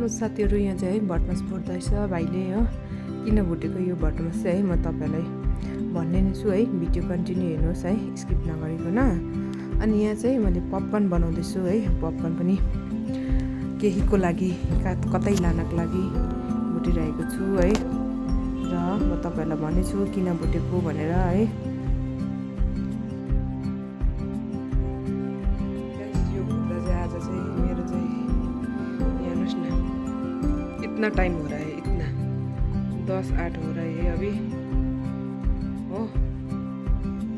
Hello साथीहरू, यहाँ चाहिँ है भटमास फुट्दैछ भाइले हो। किन भुटेको यो भटमास चाहिँ है म तपाईँलाई भन्ने नै छु है। भिडियो कन्टिन्यू हेर्नुहोस् है, स्किप नगरिकन। अनि यहाँ चाहिँ मैले पपकर्न बनाउँदैछु है। पपकर्न पनि केहीको लागि कतै लानको लागि भुटिरहेको छु है। र म तपाईँलाई भन्नेछु किन भुटेको भनेर है। इतना टाइम हो रहा है, इतना 10-8 हो रहा है अभी हो।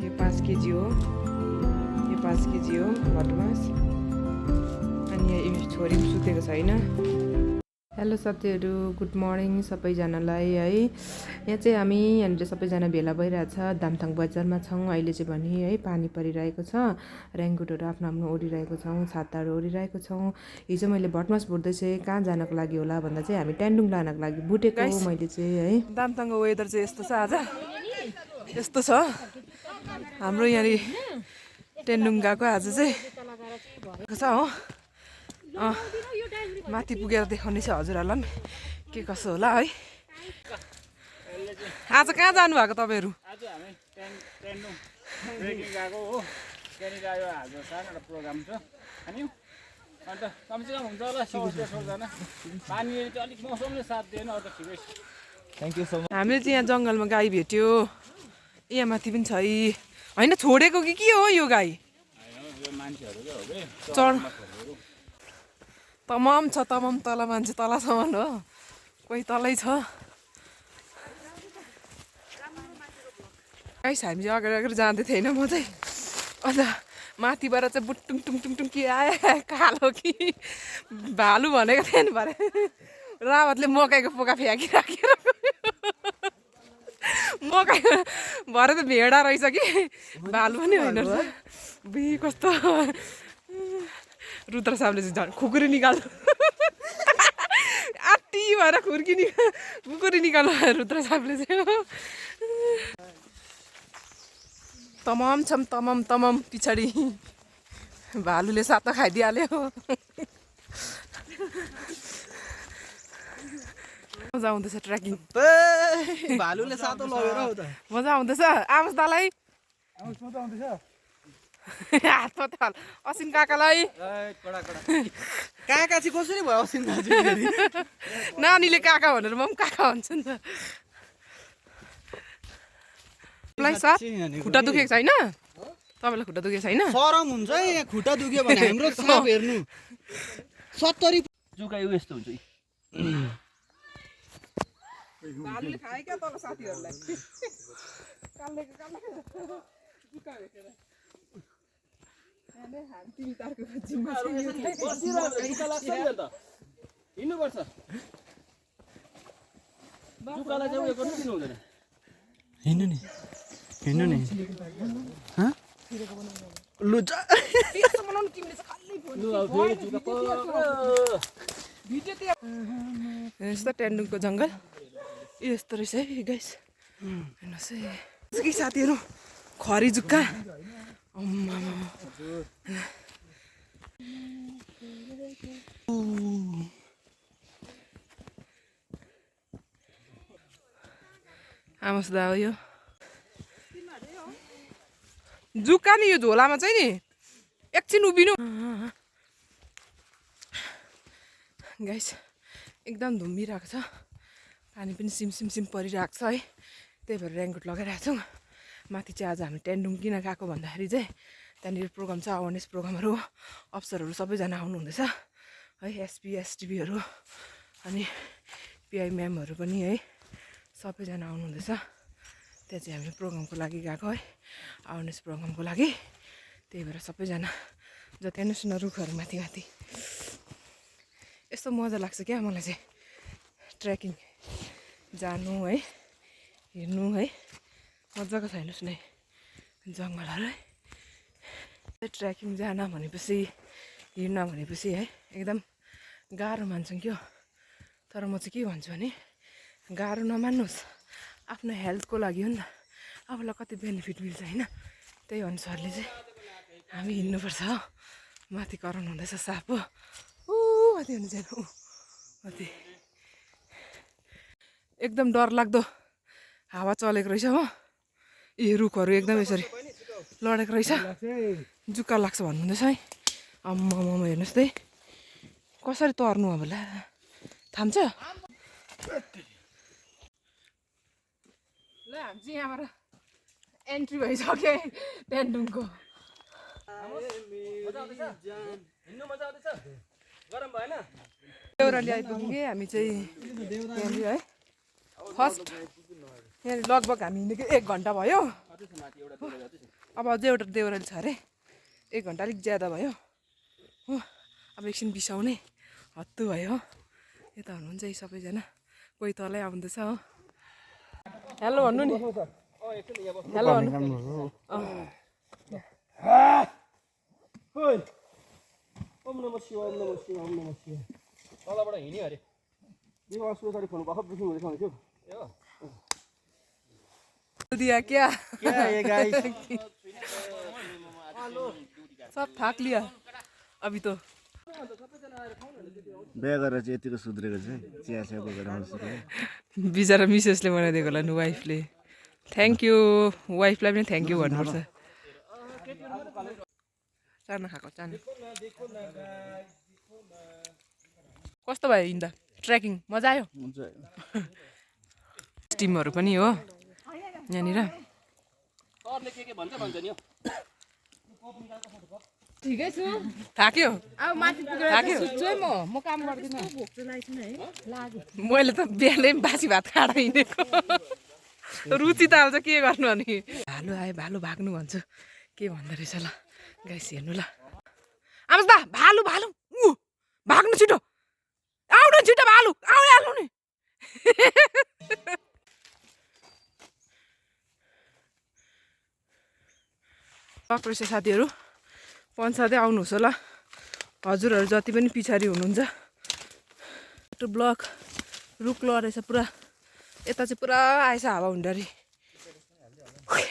ये 5 केजी हो, ये 5 केजी हो भटमास। अनि यहाँ छोरी पनि सुतेको छैन। हेलो साथीहरू, गुड मर्निङ सबैजनालाई है। यहाँ चाहिँ हामी यहाँनिर सबैजना भेला भइरहेछ। दामथाङ बजारमा छौँ अहिले चाहिँ भने है। पानी परिरहेको छ, रेनकोटहरू आफ्नो आफ्नो ओढिरहेको छौँ, छाताहरू ओढिरहेको छौँ। हिजो मैले भटमास भुट्दैछु कहाँ जानको लागि होला भन्दा चाहिँ हामी ट्यान्डुङ लानको लागि भुटेको मैले चाहिँ है। दामथाङको वेदर चाहिँ यस्तो छ, आज यस्तो छ। हाम्रो यहाँनिर ट्यान्डुङ गएको आज चाहिँ छ हो। माथि पुगेर देखाउने छ हजुरहरूलाई पनि के कसो होला है। आज कहाँ जानुभएको तपाईँहरू? आज हामी ट्यान्डुङ ट्रेकिङ गएको हो। त्यहाँनिर आयो आज सानो एउटा प्रोग्राम छ। अनि अन्त कमसेकम हुन्छ होला 100-150जना। पानीले चाहिँ अलिक मौसमले साथ दिएन, अरू त ठिकै छ। Thank you so much. हामीले चाहिँ यहाँ जङ्गलमा गाई भेट्यो। यहाँ माथि पनि छ होइन, छोडेको कि के हो यो गाई? यो मान्छेहरू क्या हो कि चढ तमाम छ, तमाम तल मान्छे तलसम्म हो, कोही तलै छ। गाइस हामी चाहिँ अगाडि अगाडि जाँदै थिएन, म चाहिँ अन्त माथिबाट चाहिँ बुटुङ टुङ टुङ टुङ के आयो, कालो कि भालु भनेको थिएन भरे। रावतले मकैको पोका फ्याँकिराखेर मकै भरे त भेडा रहेछ कि भालु पनि होइन रहेछ। बि कस्तो रुद्र साहबले चाहिँ झन् खुकुरी निकाल्नु आत्ती भएर खुकुरी निकाल्नु रुद्र साहबले चाहिँ। तमाम छम तमाम तमाम पछाडि भालुले सातो खाइदिइहाल्यो। मजा आउँदैछ ट्रेकिङ, भालुले सातो लगेर हो त। मजा आउँदैछ। आमस दालाई हातमा थाल असिन काकालाई। काका चाहिँ कसरी भयो असिन दाजु? नानीले काका भनेर म पनि काका भन्छु नि त। खुट्टा दुखेको छैन तपाईँलाई? खुट्टा दुखेको छैन? सरम हुन्छ है यहाँ खुट्टा दुख्यो भने। हाम्रो साप हेर्नु 70 जुका यो यस्तो हुन्छ। भालुले खायो क्या तल साथीहरूलाई। हिँड्नुपर्छ जुकालाई चाहिँ उयो गर्नु किन हुँदैन? हिँड्नु नि, हिँड्नु नि। लु यस्तो ट्यान्डुङको जङ्गल यस्तो रहेछ है गाइस, हेर्नुहोस् है। कि साथीहरू खरी जुक्का आमस दा हो यो जुक्का नि। यो झोलामा चाहिँ नि एकछिन उभिनु गाइस। एकदम धुम्बिरहेको छ, पानी पनि सिम परिरहेको छ है। त्यही भएर रेनकोट लगाइरहेको छौँ। माथि चाहिँ आज हामी ट्यान्डुङ किन गएको भन्दाखेरि चाहिँ त्यहाँनिर प्रोग्राम छ, अवेरनेस प्रोग्रामहरू। अफिसरहरू सबैजना आउनुहुँदैछ है, एसपी एसटिभीहरू अनि पिआइएमएमहरू पनि है, सबैजना आउनुहुँदैछ। त्यहाँ चाहिँ हामीले प्रोग्रामको लागि गएको है, अवेरनेस प्रोग्रामको लागि। त्यही भएर सबैजना जति हेर्नुहोस् न रुखहरू माथि माथि। यस्तो मजा लाग्छ क्या मलाई चाहिँ ट्रेकिङ जानु है, हिँड्नु है। मजाको छ हेर्नुहोस् न जङ्गलहरू है। ट्रेकिङ जान भनेपछि, हिँड्न भनेपछि है एकदम गाह्रो मान्छौँ क्या। तर म चाहिँ के भन्छु भने गाह्रो नमान्नुहोस्, आफ्नो हेल्थको लागि हो नि त। आफूलाई कति बेनिफिट मिल्छ होइन, त्यही अनुसारले चाहिँ हामी हिँड्नुपर्छ हो। माथि कराउनु हुँदैछ साप हो, माथि हुनु चाहिँ कति एकदम डरलाग्दो हावा चलेको रहेछ हो यी रुखहरू एकदम यसरी लडेको रहेछ जुक्का लाग्छ भन्नुहुँदैछ है अम्म हेर्नुहोस् त कसरी तर्नु अब ला थाम्छ ल हामी चाहिँ यहाँबाट एन्ट्री भइसक्यो टेन्डुङको देउराली आइपुग्यो कि हामी चाहिँ यहाँनिर है फर्स्ट यहाँ लगभग हामी हिँडेको 1 घन्टा भयो अब अझै एउटा देउराली छ अरे 1 घन्टा अलिक ज्यादा भयो हो अब एकछिन बिसाउने हत्तु भयो यता हुनुहुन्छ है सबैजना कोही तलै आउँदैछ हो हेलो भन्नु नि हेलो भन्नु ओम नमः शिवाय ओम नमः शिवाय ओम नमः शिवाय तलबाट हिँड्यो अरे यो अस्पतालले फोन भर्खर बुकिङ हुँदैछ भने थियो दिया क्या क्या ये गाइस सब थाक लिया अभी तो बिहा गरेर चाहिँ यतिको सुध्रेको चाहिँ चिया चिया बोकेर आउनु सक्यो बिचरा मिसेसले बनाइदिएको होला नि वाइफले थ्याङ्क यू वाइफलाई पनि थ्याङ्क यू भन्नुपर्छ चाना खाएको चाना कस्तो भयो हिँड्दा ट्रेकिङ मजा आयो टिमहरू पनि हो यहाँनिर ठिकै छु थाक्यो अब माथि पुगेर सुत्छु है म काम गर्दिनँ मैले त बिहानै बासी भात खाएर हिँडेको रुचि त आउँछ के गर्नु अनि भालु आयो भालु भाग्नु भन्छु के भन्दो रहेछ ल गाइस हेर्नु ल आउँछ त भालु भालु भाग्नु छिटो आउनु छिटो भालु आउनु नि रहेछ साथीहरू पन्सादै आउनुहोस् होला हजुरहरू जति पनि पछाडि हुनुहुन्छ त्यो ब्लक रुख लडेछ पुरा यता चाहिँ पुरा आएछ हावा हुन्डरी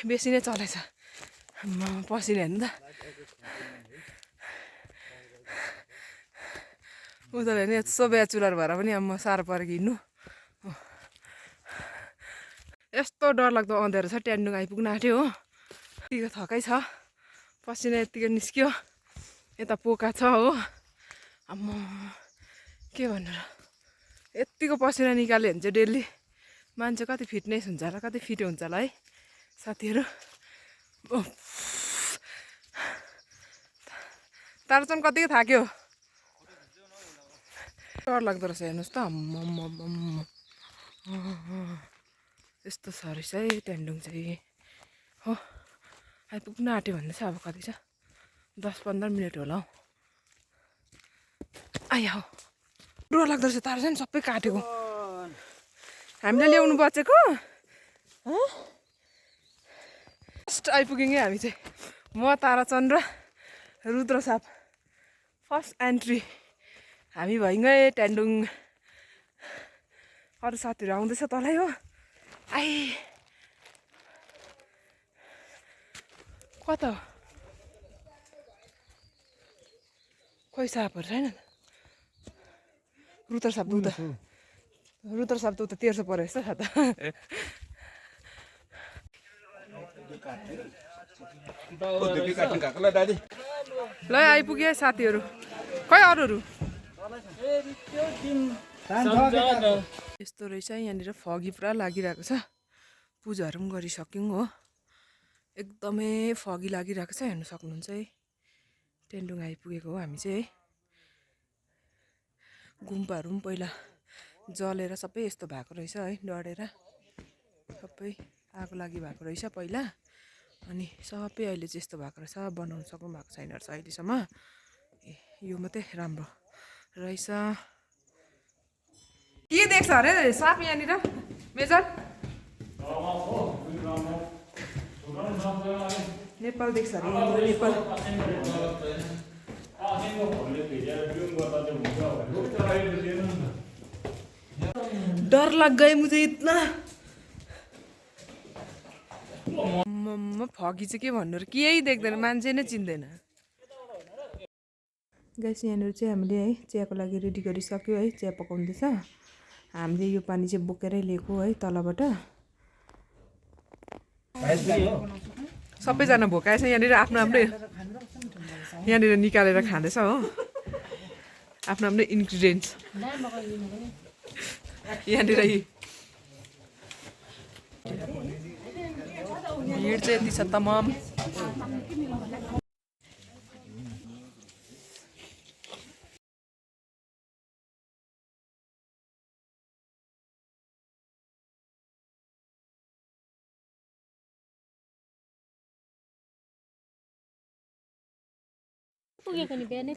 बेसी नै चलेछ पसिना हेर्नु त उता हेर्नु यस्तो बेचुलर भएर पनि अब म साह्रो परेको हिँड्नु यस्तो डरलाग्दो अँध्यारो छ ट्यान्डुङ आइपुग्न आँट्यो हो यतिको थकै छ पसिना यतिको निस्क्यो यता पोका छ हो आम्म के भन्नु र यतिको पसिना निकाल्यो भने चाहिँ डेली मान्छे कति फिटनेस हुन्छ होला कति फिट हुन्छ होला है साथीहरू तारचन कतिको थाक्यो डर लाग्दो रहेछ हेर्नुहोस् त अम्म यस्तो छ रहेछ है ट्यान्डुङ चाहिँ हो आइपुग्न आँट्यो भन्दैछ अब कति छ 10-15 मिनट होला हौ आया हो डर लाग्दो रहेछ तार चाहिँ सबै काटेको हामीले ल्याउनु बचेको फर्स्ट आइपुग्यौँ कि हामी चाहिँ म ताराचन्द्र रुद्र साप फर्स्ट एन्ट्री हामी भइगयो ट्यान्डुङ अरू साथीहरू आउँदैछ तलै हो आइ कता हो खोइ सापहरू छैन रुद्र साप त उता 1300 पऱ्यो जस्तो छ त ल आइपुग्यो साथीहरू खै अरूहरू यस्तो रहेछ यहाँनिर फगी पुरा लागिरहेको छ पूजाहरू पनि गरिसक्यौँ हो एकदमै फगी लागिरहेको छ हेर्नु सक्नुहुन्छ है टेन्डुङ आइपुगेको हो हामी चाहिँ है गुम्पाहरू पनि पहिला जलेर सबै यस्तो भएको रहेछ है डढेर सबै आगो लागि भएको रहेछ पहिला अनि सबै अहिले चाहिँ यस्तो भएको रहेछ बनाउनु सक्नु भएको छैन रहेछ अहिलेसम्म यो मात्रै राम्रो रहेछ के देख्छ अरे साप यहाँनिर मेजर नेपाल देख्छ अरे नेपाल डर लग गए मुझे इतना म फगी चाहिँ के भन्नु र केही देख्दैन मान्छे नै चिन्दैन गाइस यहाँनिर चाहिँ हामीले है चियाको लागि रेडी गरिसक्यो है चिया पकाउँदैछ हामीले यो पानी चाहिँ बोकेरै लिएको है तलबाट सबैजना भोकाएछ यहाँनिर आफ्नो आफ्नो यहाँनिर निकालेर खाँदैछ हो आफ्नो आफ्नो इन्ग्रिडियन्ट्स यहाँनिर भिड चाहिँ यति छ तमाम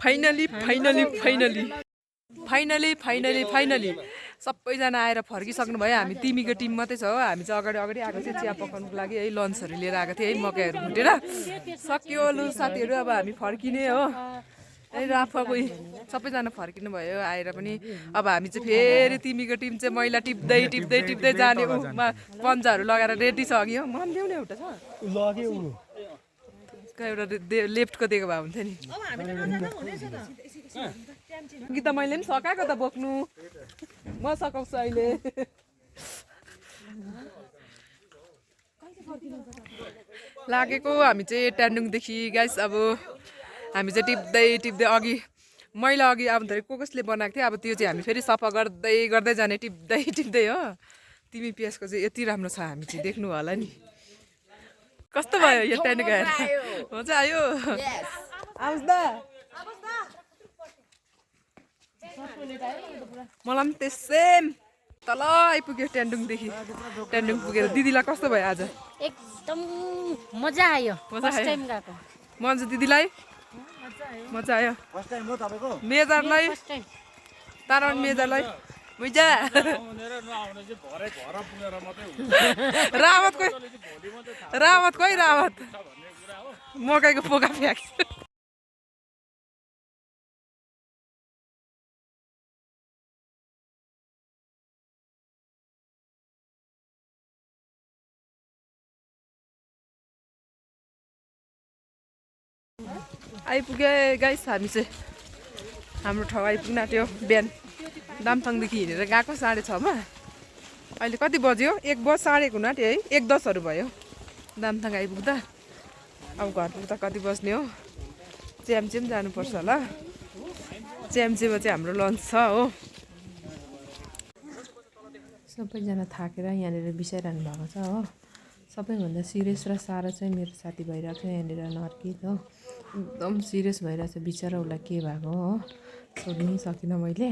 फाइनली सबैजना आएर फर्किसक्नु भयो हामी तिमीको टिम मात्रै छ हो हामी चाहिँ अगाडि आएको थियो चिया पकाउनुको लागि है लन्चहरू लिएर आएको थिएँ है मकैहरू भुटेर सक्यो लु साथीहरू अब हामी फर्किने हो है राफाको सबैजना फर्किनु भयो आएर पनि अब हामी चाहिँ फेरि तिमीको टिम चाहिँ मैला टिप्दै जाने पन्जाहरू लगाएर रेडी छ अघि हो मन ल्याउने एउटा छ एउटा लेफ्टको दिएको भए हुन्थ्यो नि कि त मैले पनि सकाएको त बोक्नु म सकाउँछु अहिले लागेको हामी चाहिँ ट्यान्डुङदेखि गाइस अब हामी चाहिँ टिप्दै अघि मैला अघि आउँदाखेरि कसले बनाएको थियो अब त्यो चाहिँ हामी फेरि सफा गर्दै जाने टिप्दै हो तिमी पिएसको चाहिँ यति राम्रो छ हामी चाहिँ देख्नु होला नि कस्तो भयो यो ट्यान्डुङ गएर मजा आयो आउँछ दा मलाई पनि त्यसै तल आइपुग्यो ट्यान्डुङदेखि ट्यान्डुङ पुगेर दिदीलाई कस्तो भयो आज एकदम मजा आयो फर्स्ट टाइम गएको मन्जु दिदीलाई मजा आयो मेजरलाई तारा मेजरलाई मजा रावत मकैको पोका फ्याँक आइपुगे गाइस हामी चाहिँ हाम्रो ठाउँ आइपुग्न आँट्यो बिहान दामथाङदेखि हिँडेर गएको 6:30 अहिले कति बज्यो 1 बज 1:30 हुन आँट्यो है 1:10 भयो दामथाङ आइपुग्दा अब घर पुग्दा कति बज्ने हो च्याम्चे पनि जानुपर्छ होला च्याम्चेमा चाहिँ हाम्रो लन्च छ हो सबैजना थाकेर यहाँनिर बिसाइरहनु भएको छ हो सबैभन्दा सिरियस र साह्रो चाहिँ मेरो साथी भइरहेको छ यहाँनिर नर्कित हो एकदम सिरियस भइरहेछ बिचरा उसलाई के भएको हो सोध्नु सकिनँ मैले